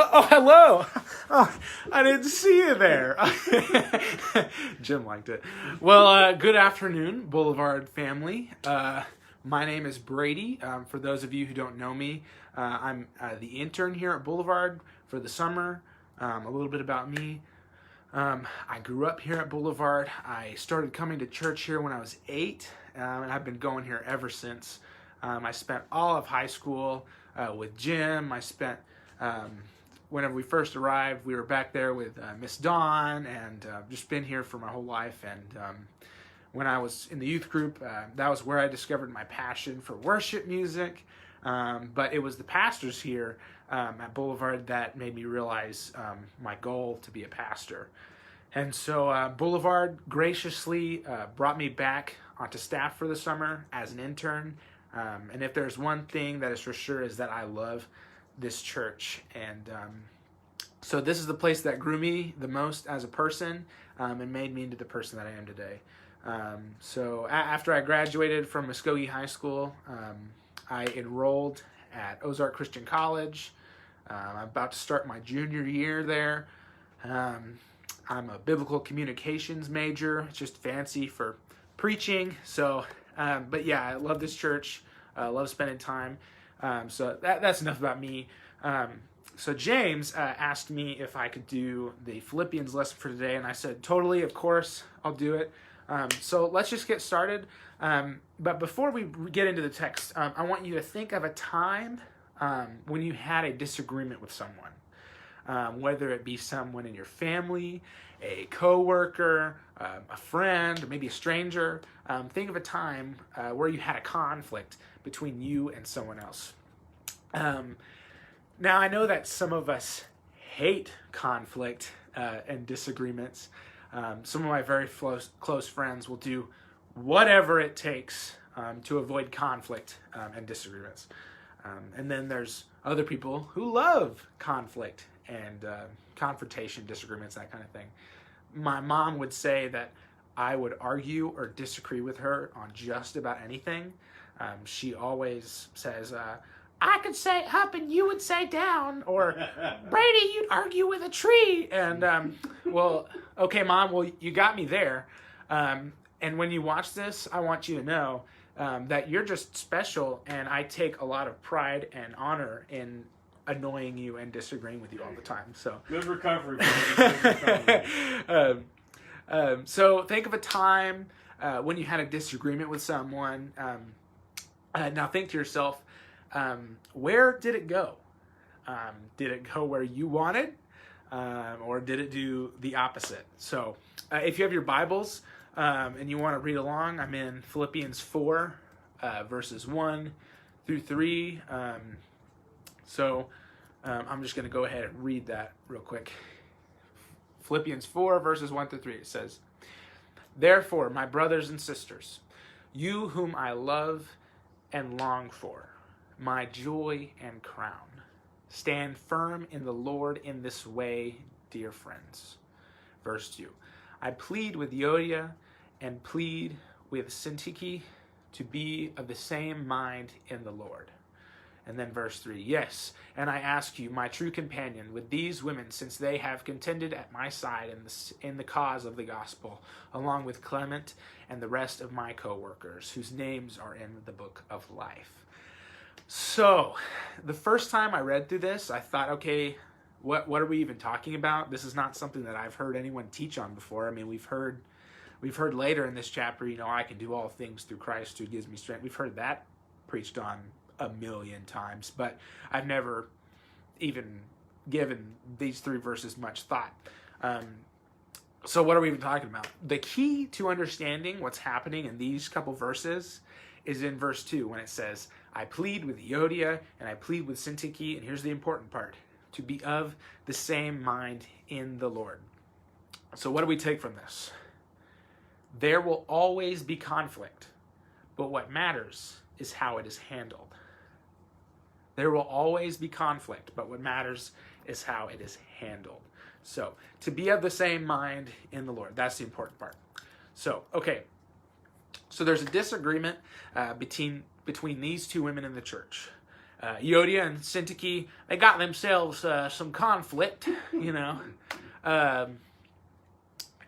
Oh, hello. Oh, I didn't see you there. Jim liked it. Well, good afternoon, Boulevard family. My name is Brady. For those of you who don't know me, I'm the intern here at Boulevard for the summer. A little bit about me. I grew up here at Boulevard. I started coming to church here when I was 8, and I've been going here ever since. I spent all of high school with Jim. I spent whenever we first arrived, we were back there with Miss Dawn, and just been here for my whole life. And when I was in the youth group, that was where I discovered my passion for worship music. But it was the pastors here at Boulevard that made me realize my goal to be a pastor. And so Boulevard graciously brought me back onto staff for the summer as an intern. And if there's one thing that is for sure is that I love this church. And so this is the place that grew me the most as a person and made me into the person that I am today. So after I graduated from Muskogee High School, I enrolled at Ozark Christian College. I'm about to start my junior year there. I'm a biblical communications major. It's just fancy for preaching. So, but yeah, I love this church. I love spending time. So that's enough about me. So James asked me if I could do the Philippians lesson for today, and I said, totally, of course, I'll do it. So let's just get started. But before we get into the text, I want you to think of a time when you had a disagreement with someone, whether it be someone in your family, a coworker, a friend, or maybe a stranger. Think of a time where you had a conflict between you and someone else. Now, I know that some of us hate conflict and disagreements. Some of my very close friends will do whatever it takes to avoid conflict and disagreements. And then there's other people who love conflict and confrontation, disagreements, that kind of thing. My mom would say that I would argue or disagree with her on just about anything. She always says, I could say up and you would say down, or Brady, you'd argue with a tree. And, well, okay, Mom, well, you got me there. And when you watch this, I want you to know that you're just special, and I take a lot of pride and honor in annoying you and disagreeing with you all the time. So good recovery. Good recovery. So think of a time when you had a disagreement with someone. Now think to yourself, where did it go? Did it go where you wanted? Or did it do the opposite? So if you have your Bibles and you want to read along, I'm in Philippians 4, verses 1 through 3. So I'm just going to go ahead and read that real quick. Philippians 4, verses 1 through 3. It says, Therefore, my brothers and sisters, you whom I love and long for, my joy and crown, stand firm in the Lord in this way, dear friends. Verse 2. I plead with Euodia and plead with Syntyche to be of the same mind in the Lord. And then verse 3, Yes, and I ask you, my true companion, with these women, since they have contended at my side in the cause of the gospel, along with Clement and the rest of my co-workers, whose names are in the book of life. So, the first time I read through this, I thought, okay, what are we even talking about? This is not something that I've heard anyone teach on before. I mean, we've heard later in this chapter, I can do all things through Christ who gives me strength. We've heard that preached on a million times, but I've never even given these 3 verses much thought. So what are we even talking about? The key to understanding what's happening in these couple verses is in verse 2 when it says, I plead with Euodia and I plead with Syntyche, and here's the important part, to be of the same mind in the Lord. So what do we take from this? There will always be conflict, but what matters is how it is handled. There will always be conflict, but what matters is how it is handled. So, to be of the same mind in the Lord, that's the important part. So, okay, so there's a disagreement between these 2 women in the church. Euodia and Syntyche, they got themselves some conflict, you know.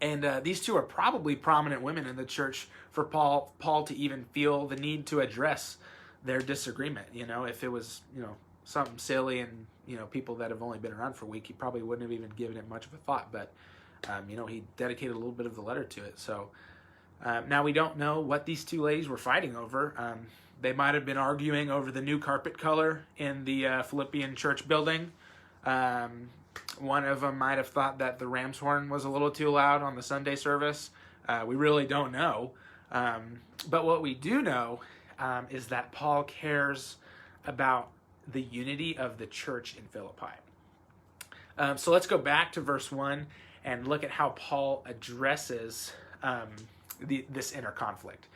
And these two are probably prominent women in the church for Paul to even feel the need to address their disagreement. You know, if it was, you know, something silly and, you know, people that have only been around for a week, he probably wouldn't have even given it much of a thought. But, you know, he dedicated a little bit of the letter to it. So now we don't know what these two ladies were fighting over. They might have been arguing over the new carpet color in the Philippian church building. One of them might have thought that the ram's horn was a little too loud on the Sunday service. We really don't know. But what we do know is that Paul cares about the unity of the church in Philippi. So let's go back to verse 1 and look at how Paul addresses this inner conflict.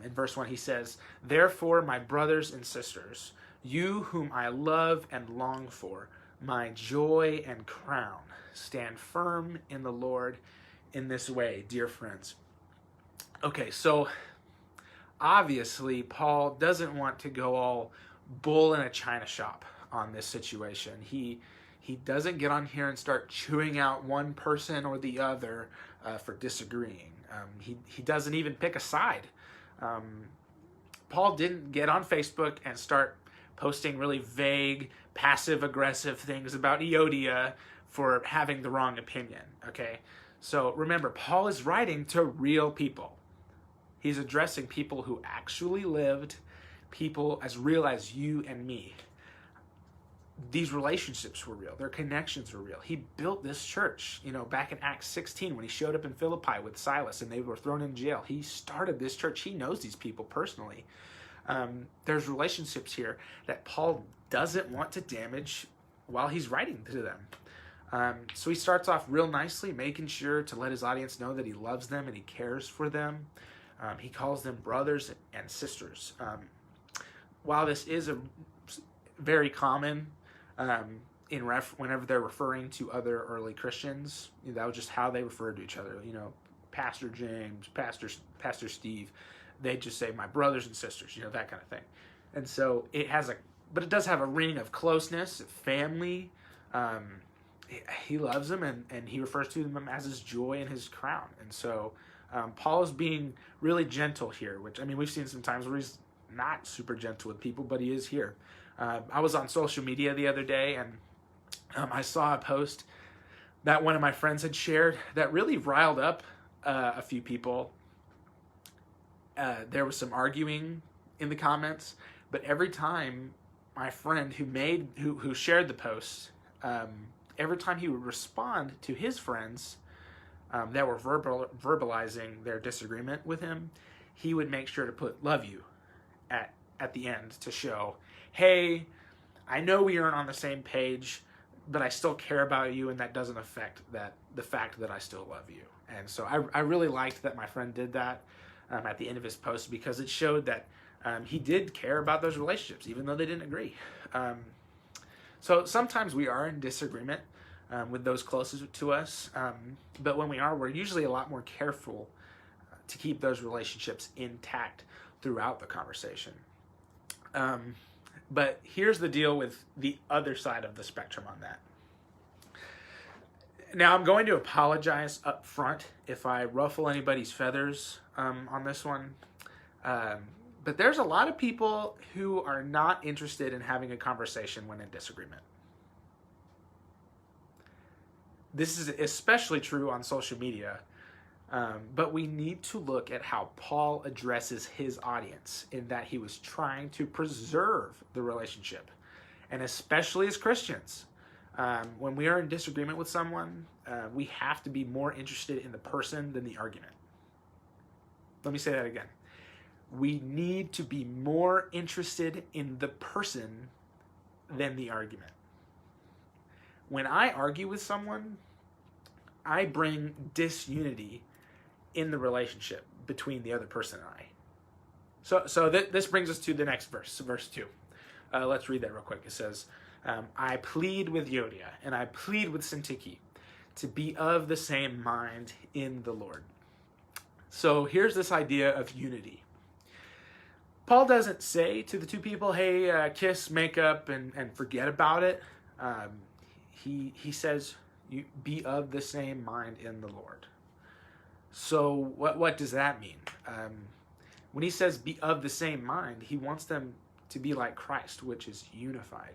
In verse 1 he says, "Therefore, my brothers and sisters, you whom I love and long for, my joy and crown, stand firm in the Lord in this way, dear friends." Okay, so obviously Paul doesn't want to go all bull in a china shop on this situation. He doesn't get on here and start chewing out one person or the other for disagreeing. He doesn't even pick a side. Paul didn't get on Facebook and start posting really vague, passive-aggressive things about Euodia for having the wrong opinion, okay? So remember, Paul is writing to real people. He's addressing people who actually lived, people as real as you and me. These relationships were real. Their connections were real. He built this church, you know, back in Acts 16 when he showed up in Philippi with Silas and they were thrown in jail. He started this church. He knows these people personally. There's relationships here that Paul doesn't want to damage while he's writing to them. So he starts off real nicely, making sure to let his audience know that he loves them and he cares for them. He calls them brothers and sisters. While this is a very common whenever they're referring to other early Christians, you know, that was just how they referred to each other. You know, Pastor James, Pastor Steve, they just say my brothers and sisters, you know, that kind of thing. And so it does have a ring of closeness, family. He loves them and he refers to them as his joy and his crown. And so Paul is being really gentle here, which, I mean, we've seen some times where he's not super gentle with people, but he is here. I was on social media the other day and I saw a post that one of my friends had shared that really riled up a few people. There was some arguing in the comments, but every time my friend who shared the post, every time he would respond to his friends that were verbalizing their disagreement with him, he would make sure to put "love you" at the end to show, hey, I know we aren't on the same page, but I still care about you, and that doesn't affect the fact that I still love you. And so I really liked that my friend did that at the end of his post, because it showed that he did care about those relationships, even though they didn't agree. So sometimes we are in disagreement with those closest to us, but when we are, we're usually a lot more careful to keep those relationships intact throughout the conversation. But here's the deal with the other side of the spectrum on that. Now, I'm going to apologize up front if I ruffle anybody's feathers on this one. But there's a lot of people who are not interested in having a conversation when in disagreement. This is especially true on social media. But we need to look at how Paul addresses his audience, in that he was trying to preserve the relationship. And especially as Christians, when we are in disagreement with someone, we have to be more interested in the person than the argument. Let me say that again. We need to be more interested in the person than the argument. When I argue with someone, I bring disunity in the relationship between the other person and I. So this brings us to the next verse 2. Let's read that real quick. It says, I plead with Euodia and I plead with Syntyche to be of the same mind in the Lord. So here's this idea of unity. Paul doesn't say to the two people, hey, kiss, make up, and forget about it. He says, you be of the same mind in the Lord. So what does that mean? When he says be of the same mind, he wants them to be like Christ, which is unified.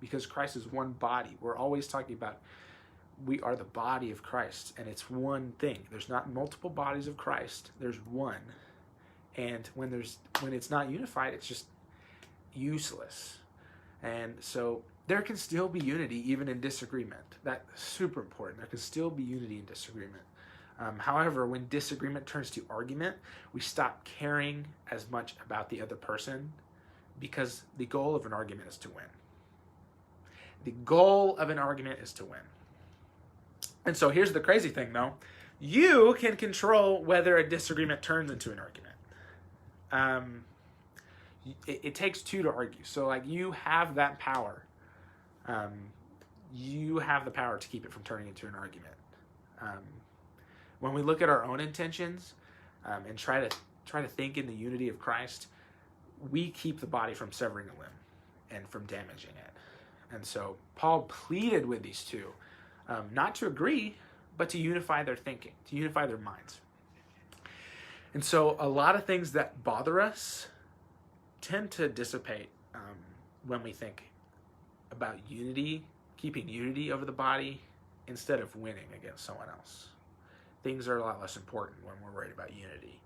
Because Christ is one body. We're always talking about we are the body of Christ, and it's one thing. There's not multiple bodies of Christ. There's one. And when it's not unified, it's just useless. And so there can still be unity even in disagreement. That's super important. There can still be unity in disagreement. However, when disagreement turns to argument, we stop caring as much about the other person because the goal of an argument is to win. The goal of an argument is to win. And so here's the crazy thing, though. You can control whether a disagreement turns into an argument. It takes two to argue. So, like, you have that power. You have the power to keep it from turning into an argument. When we look at our own intentions and try to think in the unity of Christ, we keep the body from severing a limb and from damaging it. And so Paul pleaded with these two, not to agree, but to unify their thinking, to unify their minds. And so a lot of things that bother us tend to dissipate when we think about unity, keeping unity over the body, instead of winning against someone else. Things are a lot less important when we're worried about unity.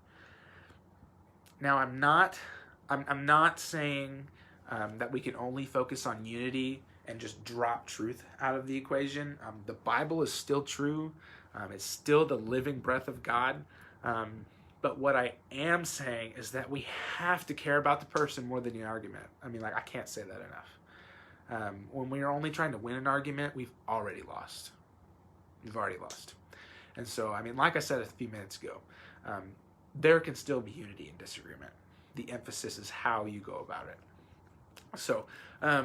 Now, I'm not saying that we can only focus on unity and just drop truth out of the equation. The Bible is still true. It's still the living breath of God. But what I am saying is that we have to care about the person more than the argument. I mean, I can't say that enough. When we are only trying to win an argument, we've already lost. We've already lost. And so, I mean, like I said a few minutes ago, there can still be unity in disagreement. The emphasis is how you go about it. So,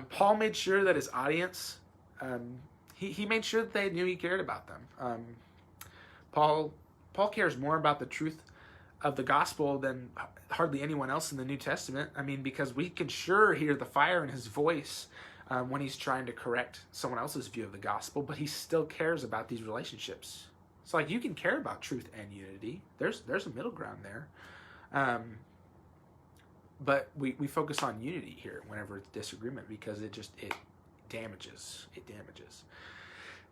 Paul made sure that his audience, he made sure that they knew he cared about them. Paul cares more about the truth of the gospel than hardly anyone else in the New Testament. I mean, because we can sure hear the fire in his voice when he's trying to correct someone else's view of the gospel, but he still cares about these relationships. It's like you can care about truth and unity. There's a middle ground there. But we focus on unity here whenever it's disagreement because it damages. It damages.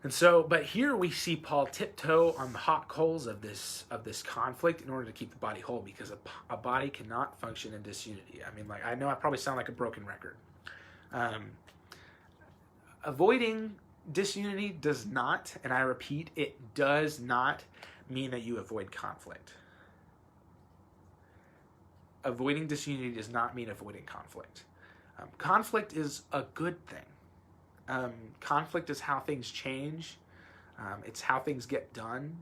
And so, but here we see Paul tiptoe on the hot coals of this conflict in order to keep the body whole, because a body cannot function in disunity. I mean, I know I probably sound like a broken record. Avoiding disunity does not, and I repeat, it does not mean that you avoid conflict. Avoiding disunity does not mean avoiding conflict. Conflict is a good thing. Conflict is how things change. It's how things get done.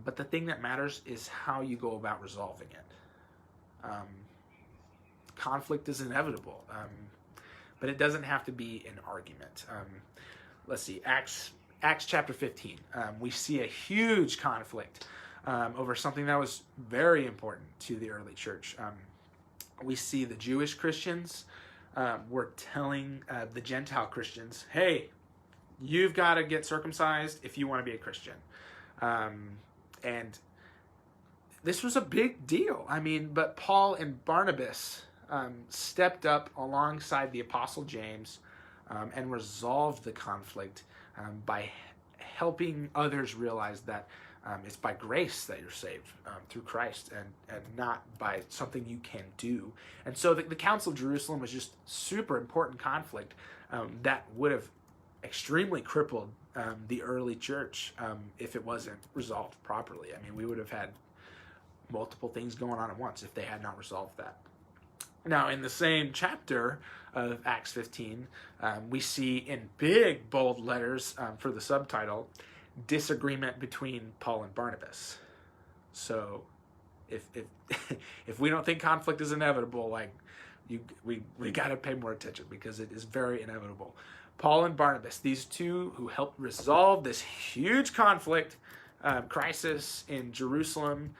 But the thing that matters is how you go about resolving it. Conflict is inevitable, but it doesn't have to be an argument. Let's see, Acts chapter 15. We see a huge conflict over something that was very important to the early church. We see the Jewish Christians were telling the Gentile Christians, hey, you've got to get circumcised if you want to be a Christian. And this was a big deal. I mean, but Paul and Barnabas stepped up alongside the Apostle James and resolved the conflict by helping others realize that it's by grace that you're saved through Christ and not by something you can do. And so the Council of Jerusalem was just super important conflict that would have extremely crippled the early church if it wasn't resolved properly. I mean, we would have had multiple things going on at once if they had not resolved that. Now, in the same chapter of Acts 15, we see in big, bold letters for the subtitle, disagreement between Paul and Barnabas. So, if we don't think conflict is inevitable, we got to pay more attention because it is very inevitable. Paul and Barnabas, these two who helped resolve this huge conflict, crisis in Jerusalem,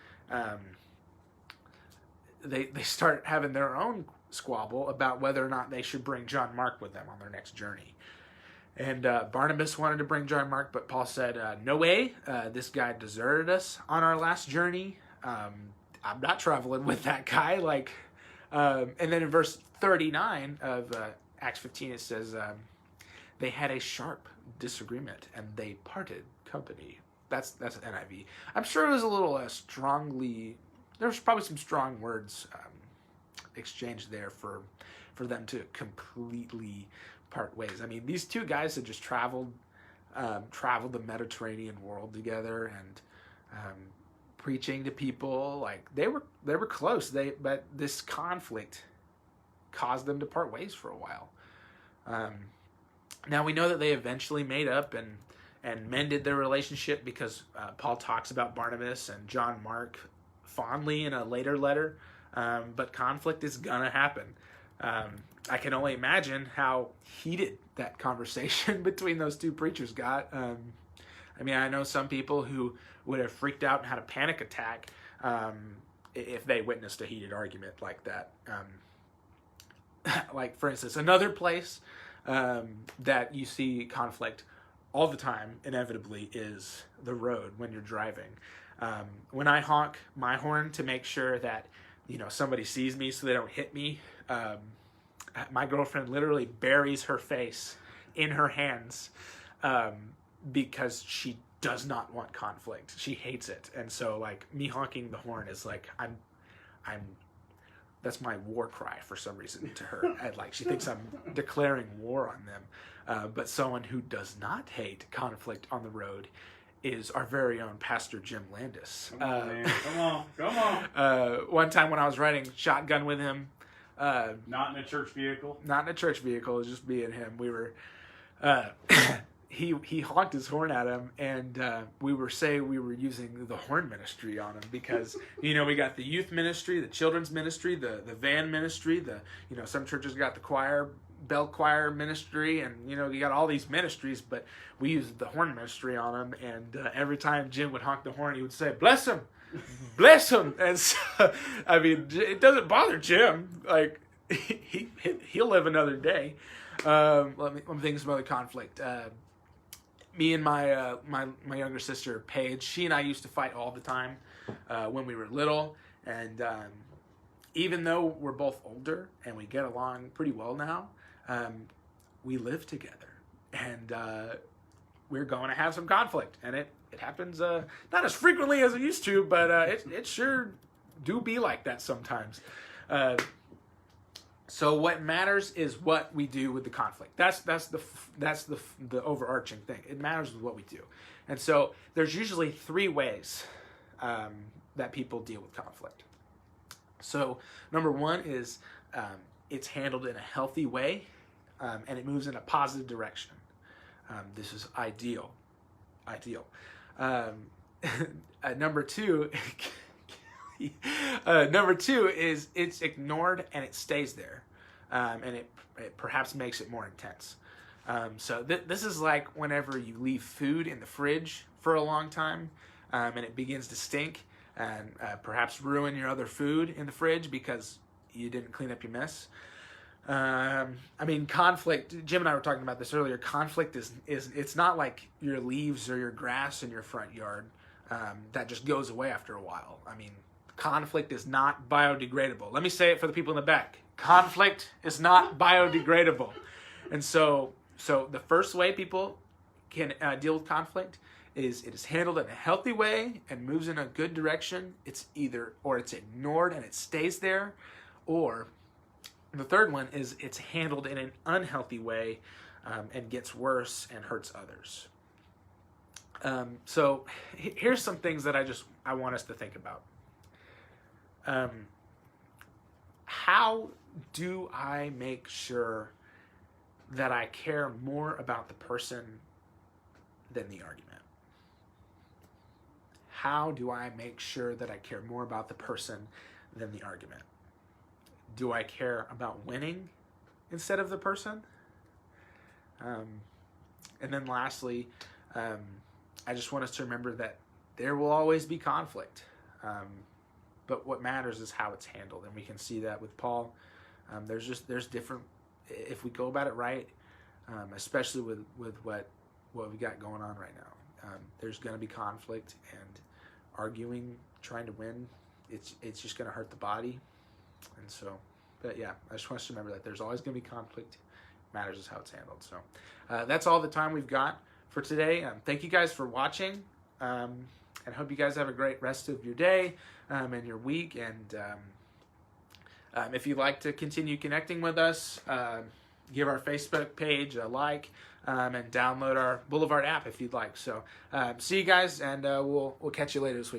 they start having their own squabble about whether or not they should bring John Mark with them on their next journey. And Barnabas wanted to bring John Mark, but Paul said, no way. This guy deserted us on our last journey. I'm not traveling with that guy. And then in verse 39 of Acts 15, it says, they had a sharp disagreement and they parted company. That's NIV. I'm sure it was a little there was probably some strong words exchanged there for them to completely part ways. I mean, these two guys had just traveled the Mediterranean world together and preaching to people. Like they were close. But this conflict caused them to part ways for a while. Now we know that they eventually made up and mended their relationship because Paul talks about Barnabas and John Mark fondly in a later letter. But conflict is gonna happen. I can only imagine how heated that conversation between those two preachers got. I mean, I know some people who would have freaked out and had a panic attack if they witnessed a heated argument like that. Like, for instance, another place that you see conflict all the time, inevitably, is the road when you're driving. When I honk my horn to make sure that somebody sees me so they don't hit me, my girlfriend literally buries her face in her hands because she does not want conflict. She hates it. And so like me honking the horn is like that's my war cry for some reason to her. And like she thinks I'm declaring war on them. But someone who does not hate conflict on the road is our very own Pastor Jim Landis. Come on, man. Come on. One time when I was riding shotgun with him, not in a church vehicle. Not in a church vehicle, it was just me and him. We were, he honked his horn at him, and we were using the horn ministry on him because we got the youth ministry, the children's ministry, the van ministry, some churches got the bell choir ministry, and you got all these ministries, but we used the horn ministry on him. And every time Jim would honk the horn, he would say, "Bless him." Bless him. And so, I mean, it doesn't bother Jim. Like he'll live another day. Let me think of some other conflict. Me and my younger sister Paige, she and I used to fight all the time when we were little, and even though we're both older and we get along pretty well now, we live together, and we're going to have some conflict, and it happens not as frequently as it used to, but it sure do be like that sometimes. So what matters is what we do with the conflict. That's the overarching thing. It matters with what we do. And so there's usually three ways that people deal with conflict. So number one is it's handled in a healthy way, and it moves in a positive direction. This is ideal. Number two is it's ignored and it stays there, and it perhaps makes it more intense. So this is like whenever you leave food in the fridge for a long time, and it begins to stink and perhaps ruin your other food in the fridge because you didn't clean up your mess. I mean, conflict, Jim and I were talking about this earlier, conflict is it's not like your leaves or your grass in your front yard that just goes away after a while. I mean, conflict is not biodegradable. Let me say it for the people in the back. Conflict is not biodegradable. And so the first way people can deal with conflict is it is handled in a healthy way and moves in a good direction. It's ignored and it stays there, or the third one is it's handled in an unhealthy way and gets worse and hurts others. So here's some things that I want us to think about. How do I make sure that I care more about the person than the argument? How do I make sure that I care more about the person than the argument? Do I care about winning instead of the person? And then lastly, I just want us to remember that there will always be conflict. but what matters is how it's handled, and we can see that with Paul. There's different, if we go about it right, especially with what we got going on right now. There's going to be conflict and arguing, trying to win. It's just going to hurt the body, and so. But yeah, I just want us to remember that there's always going to be conflict. Matters is how it's handled. So that's all the time we've got for today. Thank you guys for watching, and hope you guys have a great rest of your day and your week. And if you'd like to continue connecting with us, give our Facebook page a like, and download our Boulevard app if you'd like. So see you guys, and we'll catch you later this week.